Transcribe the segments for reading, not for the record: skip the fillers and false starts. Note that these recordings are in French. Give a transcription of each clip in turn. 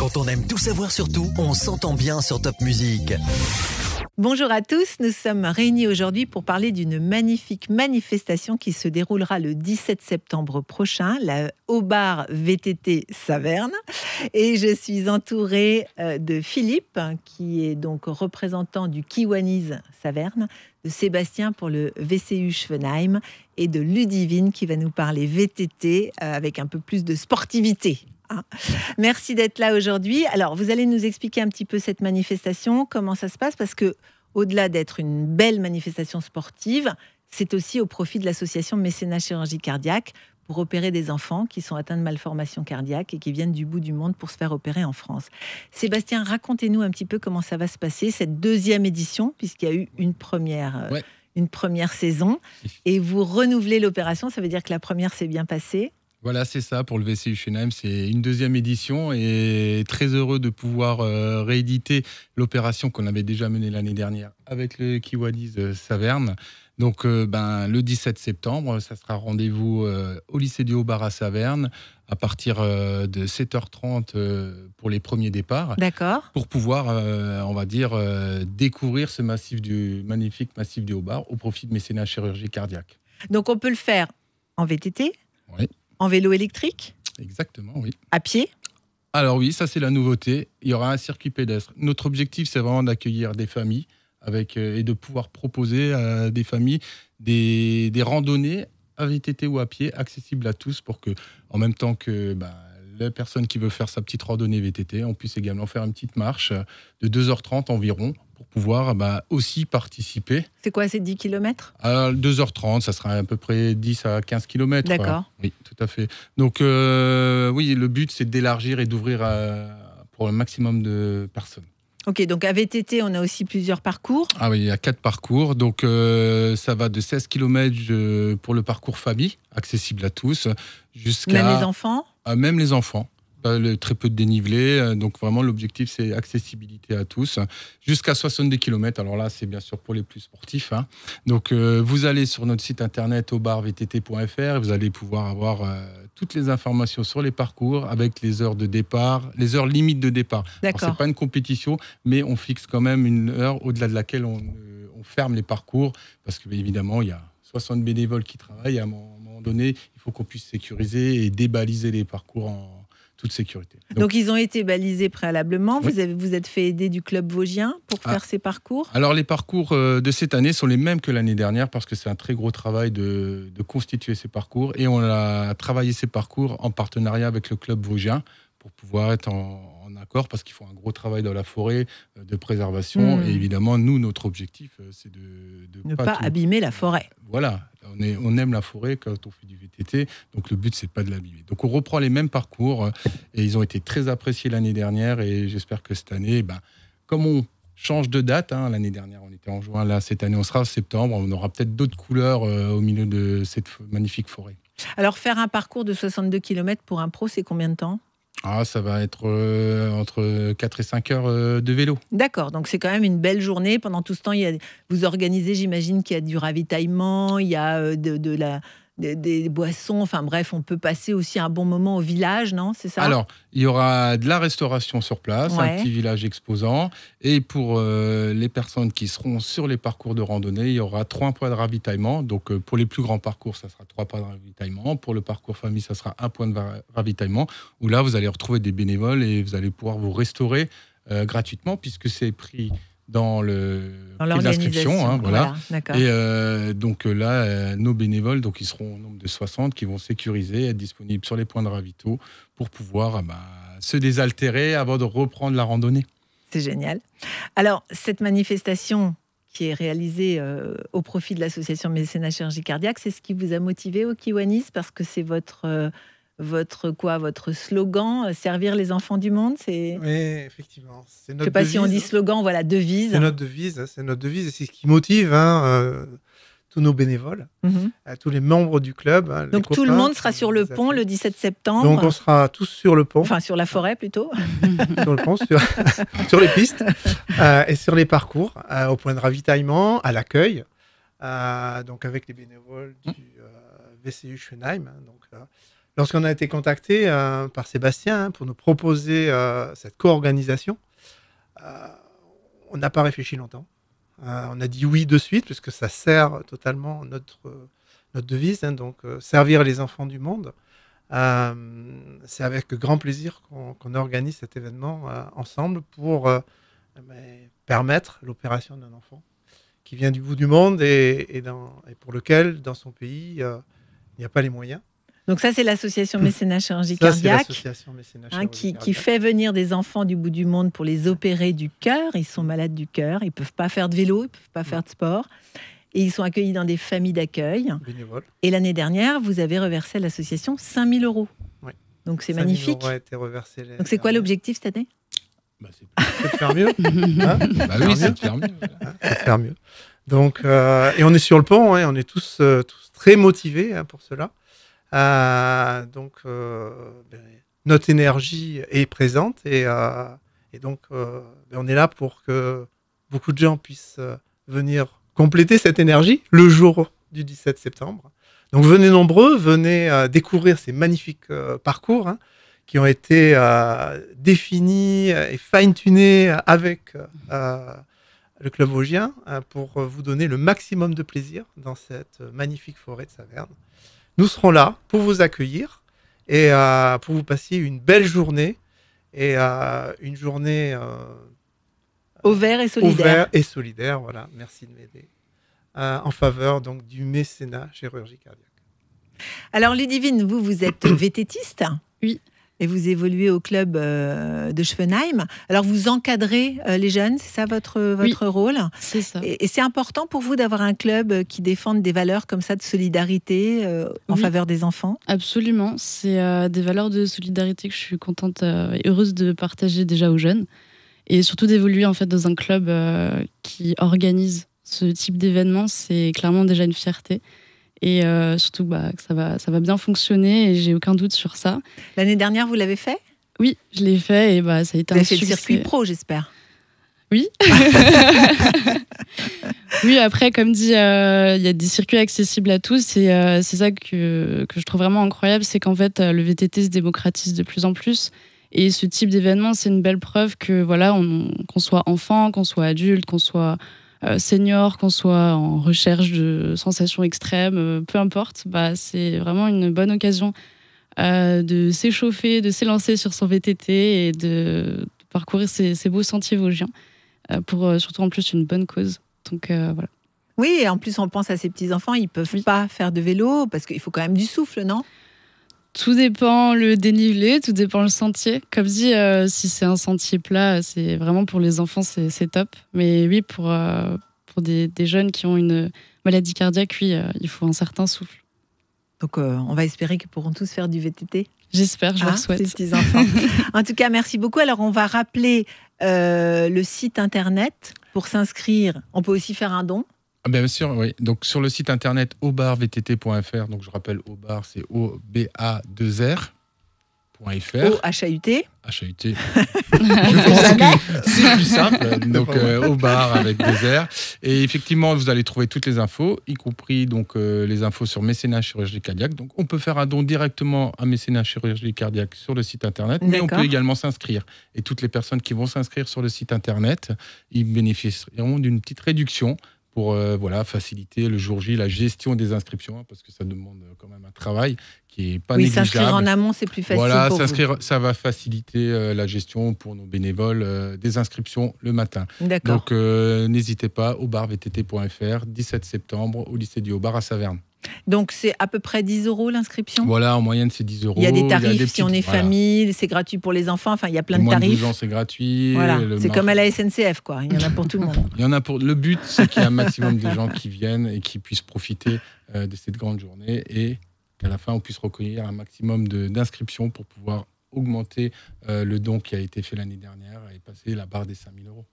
Quand on aime tout savoir sur tout, on s'entend bien sur Top Music. Bonjour à tous, nous sommes réunis aujourd'hui pour parler d'une magnifique manifestation qui se déroulera le 17 septembre prochain, la Au-Bar VTT Saverne. Et je suis entourée de Philippe, qui est donc représentant du Kiwanis Saverne, de Sébastien pour le VCU Schwenheim et de Ludivine qui va nous parler VTT avec un peu plus de sportivité. Merci d'être là aujourd'hui. Alors, vous allez nous expliquer un petit peu cette manifestation, comment ça se passe, parce que au-delà d'être une belle manifestation sportive, c'est aussi au profit de l'association Mécénat Chirurgie Cardiaque pour opérer des enfants qui sont atteints de malformations cardiaques et qui viennent du bout du monde pour se faire opérer en France. Sébastien, racontez-nous un petit peu comment ça va se passer, cette deuxième édition, puisqu'il y a eu une première saison, et vous renouvelez l'opération, ça veut dire que la première s'est bien passée. Voilà, c'est ça pour le VCU Schwenheim, c'est une deuxième édition et très heureux de pouvoir rééditer l'opération qu'on avait déjà menée l'année dernière avec le Kiwanis Saverne. Donc le 17 septembre, ça sera rendez-vous au lycée du Haut-Bar à Saverne à partir de 7h30 pour les premiers départs. D'accord. Pour pouvoir, découvrir ce magnifique massif du Haut-Bar au profit de Mécénat Chirurgie Cardiaque. Donc on peut le faire en VTT ? Oui. En vélo électrique ? Exactement, oui. À pied ? Alors oui, ça c'est la nouveauté. Il y aura un circuit pédestre. Notre objectif, c'est vraiment d'accueillir des familles et de pouvoir proposer à des familles des randonnées à VTT ou à pied accessibles à tous pour que, en même temps que la personne qui veut faire sa petite randonnée VTT, on puisse également faire une petite marche de 2h30 environ pour pouvoir aussi participer. C'est quoi, c'est 10 km ? À 2h30, ça sera à peu près 10 à 15 km. D'accord. Oui, tout à fait. Donc le but, c'est d'élargir et d'ouvrir pour un maximum de personnes. Ok, donc à VTT, on a aussi plusieurs parcours. Ah oui, il y a 4 parcours. Donc ça va de 16 km pour le parcours famille, accessible à tous, jusqu'à... Même les enfants ? Même les enfants. Très peu de dénivelé, donc vraiment l'objectif c'est accessibilité à tous, jusqu'à 62 km, alors là c'est bien sûr pour les plus sportifs. Donc vous allez sur notre site internet aubarvtt.fr, vous allez pouvoir avoir toutes les informations sur les parcours avec les heures de départ, les heures limites de départ. D'accord. Alors, c'est pas une compétition, mais on fixe quand même une heure au-delà de laquelle on ferme les parcours, parce que évidemment il y a 60 bénévoles qui travaillent, à un moment donné il faut qu'on puisse sécuriser et débaliser les parcours en toute sécurité. Donc ils ont été balisés préalablement. Oui. Vous êtes fait aider du club vosgien pour faire ces parcours ? Alors les parcours de cette année sont les mêmes que l'année dernière parce que c'est un très gros travail de constituer ces parcours et on a travaillé ces parcours en partenariat avec le club vosgien pour pouvoir être en accord parce qu'il faut un gros travail dans la forêt de préservation et évidemment nous notre objectif c'est de ne pas abîmer la forêt. Voilà, on aime la forêt quand on fait du VTT, donc le but c'est pas de l'abîmer. Donc on reprend les mêmes parcours et ils ont été très appréciés l'année dernière et j'espère que cette année, comme on change de date, l'année dernière on était en juin, là cette année on sera en septembre, on aura peut-être d'autres couleurs au milieu de cette magnifique forêt. Alors faire un parcours de 62 km pour un pro, c'est combien de temps ? Ça va être entre 4 et 5 heures de vélo. D'accord, donc c'est quand même une belle journée. Pendant tout ce temps, vous organisez, j'imagine qu'il y a du ravitaillement, il y a des boissons, enfin bref, on peut passer aussi un bon moment au village, non ? C'est ça ? Alors, il y aura de la restauration sur place, Ouais. un petit village exposant. Et pour les personnes qui seront sur les parcours de randonnée, il y aura 3 points de ravitaillement. Donc, pour les plus grands parcours, ça sera 3 points de ravitaillement. Pour le parcours famille, ça sera 1 point de ravitaillement. Où là, vous allez retrouver des bénévoles et vous allez pouvoir vous restaurer gratuitement puisque c'est pris dans prix d'inscription. Voilà. D'accord. Et donc là, nos bénévoles, donc ils seront au nombre de 60 qui vont sécuriser, être disponibles sur les points de ravito pour pouvoir se désaltérer avant de reprendre la randonnée. C'est génial. Alors, cette manifestation qui est réalisée au profit de l'association Mécénat Chirurgie Cardiaque, c'est ce qui vous a motivé au Kiwanis parce que c'est votre slogan, servir les enfants du monde, c'est... Oui, effectivement. C'est notre Je ne sais pas devise. si on dit slogan, voilà, devise. C'est notre devise, et c'est ce qui motive tous nos bénévoles, tous les membres du club. Donc les tout le copains, monde sera sur le pont le 17 septembre. Donc on sera tous sur le pont. Enfin, sur la forêt plutôt. Sur le pont, sur les pistes et sur les parcours, au point de ravitaillement, à l'accueil, donc avec les bénévoles du VCU Schwenheim. Donc Lorsqu'on a été contacté par Sébastien pour nous proposer cette co-organisation, on n'a pas réfléchi longtemps. On a dit oui de suite, puisque ça sert totalement notre devise, donc servir les enfants du monde. C'est avec grand plaisir qu'on organise cet événement ensemble pour permettre l'opération d'un enfant qui vient du bout du monde et pour lequel, dans son pays, il n'y a pas les moyens. Donc ça, c'est l'association Mécénat Chirurgie Cardiaque qui fait venir des enfants du bout du monde pour les opérer du cœur. Ils sont malades du cœur, ils ne peuvent pas faire de vélo, ils ne peuvent pas faire de sport. Et ils sont accueillis dans des familles d'accueil. Bénévoles. Et l'année dernière, vous avez reversé à l'association 5 000 € Oui. Donc c'est magnifique. 5 000 € a été reversé. Donc c'est quoi l'objectif cette année ? C'est de faire mieux. Oui, c'est de faire mieux. C'est de faire mieux. Donc, et on est sur le pont, on est tous très motivés pour cela. Donc, notre énergie est présente et donc on est là pour que beaucoup de gens puissent venir compléter cette énergie le jour du 17 septembre. Donc venez nombreux, venez découvrir ces magnifiques parcours qui ont été définis et fine-tunés avec le Club Vosgien pour vous donner le maximum de plaisir dans cette magnifique forêt de Saverne. Nous serons là pour vous accueillir et pour vous passer une belle journée et une journée au vert et solidaire. Au vert et solidaire, voilà. Merci de m'aider. En faveur donc du mécénat chirurgie cardiaque. Alors Ludivine, vous êtes vététiste ? Oui. Et vous évoluez au club de Schwenheim. Alors vous encadrez les jeunes, c'est ça votre rôle ? C'est ça. Et c'est important pour vous d'avoir un club qui défende des valeurs comme ça de solidarité en faveur des enfants ? Absolument. C'est des valeurs de solidarité que je suis contente et heureuse de partager déjà aux jeunes. Et surtout d'évoluer en fait dans un club qui organise ce type d'événement, c'est clairement déjà une fierté. Et surtout que ça va bien fonctionner et j'ai aucun doute sur ça. L'année dernière, vous l'avez fait ? Oui, je l'ai fait et ça a été un succès. Vous avez fait le circuit pro, j'espère. Oui. Oui, après, comme dit, il y a des circuits accessibles à tous et c'est ça que je trouve vraiment incroyable, c'est qu'en fait, le VTT se démocratise de plus en plus. Et ce type d'événement, c'est une belle preuve que voilà, qu'on soit enfant, qu'on soit adulte, qu'on soit senior, qu'on soit en recherche de sensations extrêmes, peu importe, c'est vraiment une bonne occasion de s'échauffer, de s'élancer sur son VTT et de parcourir ces beaux sentiers vosgiens pour surtout en plus une bonne cause. Donc voilà. Oui, et en plus on pense à ces petits-enfants, ils ne peuvent pas faire de vélo parce qu'il faut quand même du souffle, non ? Tout dépend le dénivelé, tout dépend le sentier. Comme dit, si c'est un sentier plat, c'est vraiment pour les enfants, c'est top. Mais oui, pour des jeunes qui ont une maladie cardiaque, il faut un certain souffle. Donc on va espérer qu'ils pourront tous faire du VTT. J'espère, je leur souhaite. Ces petits-enfants. En tout cas, merci beaucoup. Alors on va rappeler le site internet pour s'inscrire. On peut aussi faire un don. Bien sûr, oui. Donc sur le site internet aubarvtt.fr, donc je rappelle Aubar, c'est OBA2R.fr. O-H-A-U-T. H-A-U-T. C'est plus simple. Donc Aubar avec 2R. Et effectivement, vous allez trouver toutes les infos, y compris donc les infos sur mécénat chirurgie cardiaque. Donc on peut faire un don directement à mécénat chirurgie cardiaque sur le site internet, mais on peut également s'inscrire. Et toutes les personnes qui vont s'inscrire sur le site internet, ils bénéficieront d'une petite réduction pour faciliter le jour J la gestion des inscriptions, parce que ça demande quand même un travail qui n'est pas négligeable. S'inscrire en amont, c'est plus facile pour s'inscrire, ça va faciliter la gestion pour nos bénévoles des inscriptions le matin. D'accord. Donc n'hésitez pas, aubarvtt.fr, 17 septembre, au lycée du Aubar à Saverne. Donc c'est à peu près 10 € l'inscription ? Voilà, en moyenne c'est 10 €. Il y a des tarifs si on est famille, c'est gratuit pour les enfants, enfin il y a plein de tarifs. Moins de 12 ans c'est gratuit. Voilà. C'est comme à la SNCF, quoi. Il y en a pour tout le monde. Il y en a pour... Le but c'est qu'il y ait un maximum de gens qui viennent et qui puissent profiter de cette grande journée et qu'à la fin on puisse recueillir un maximum d'inscriptions pour pouvoir augmenter le don qui a été fait l'année dernière et passer la barre des 5 000 €.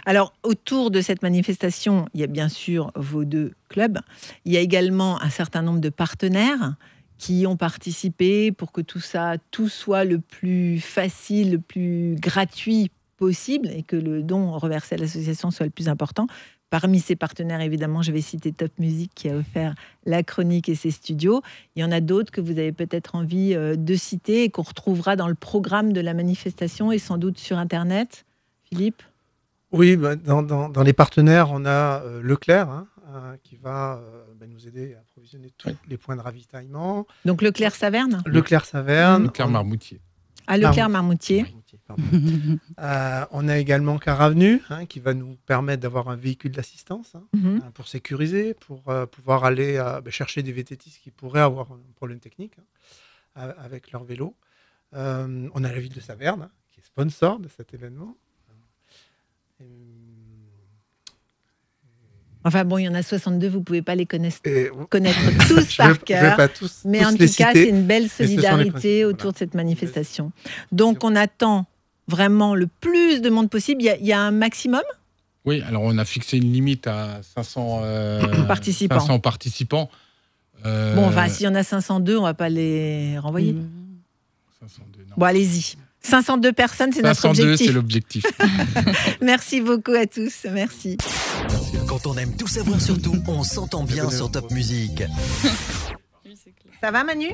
Alors, autour de cette manifestation, il y a bien sûr vos deux clubs. Il y a également un certain nombre de partenaires qui ont participé pour que tout soit le plus facile, le plus gratuit possible et que le don reversé à l'association soit le plus important. Parmi ses partenaires, évidemment, je vais citer Top Music qui a offert la chronique et ses studios. Il y en a d'autres que vous avez peut-être envie de citer et qu'on retrouvera dans le programme de la manifestation et sans doute sur Internet. Philippe ? Oui, dans les partenaires, on a Leclerc qui va nous aider à approvisionner tous les points de ravitaillement. Donc Leclerc-Saverne ? Leclerc-Saverne. Leclerc-Marmoutier. À Leclerc-Marmoutier. On a également Caravenu qui va nous permettre d'avoir un véhicule d'assistance pour sécuriser, pour pouvoir aller chercher des VTTistes qui pourraient avoir un problème technique avec leur vélo. On a la ville de Saverne qui est sponsor de cet événement. Enfin bon, il y en a 62, vous ne pouvez pas les connaître tous par cœur. Mais en tout cas, c'est une belle solidarité autour de cette manifestation. Donc on attend vraiment le plus de monde possible. Il y a un maximum ? Oui, alors on a fixé une limite à 500 participants. 500 participants. Bon, enfin, s'il y en a 502, on ne va pas les renvoyer. 502, non. Bon, allez-y. 502 personnes, c'est notre 502, objectif. c'est l'objectif. Merci beaucoup à tous. Merci. Quand on aime tout savoir sur tout, on s'entend bien sur Top Music. Ça va, Manu ?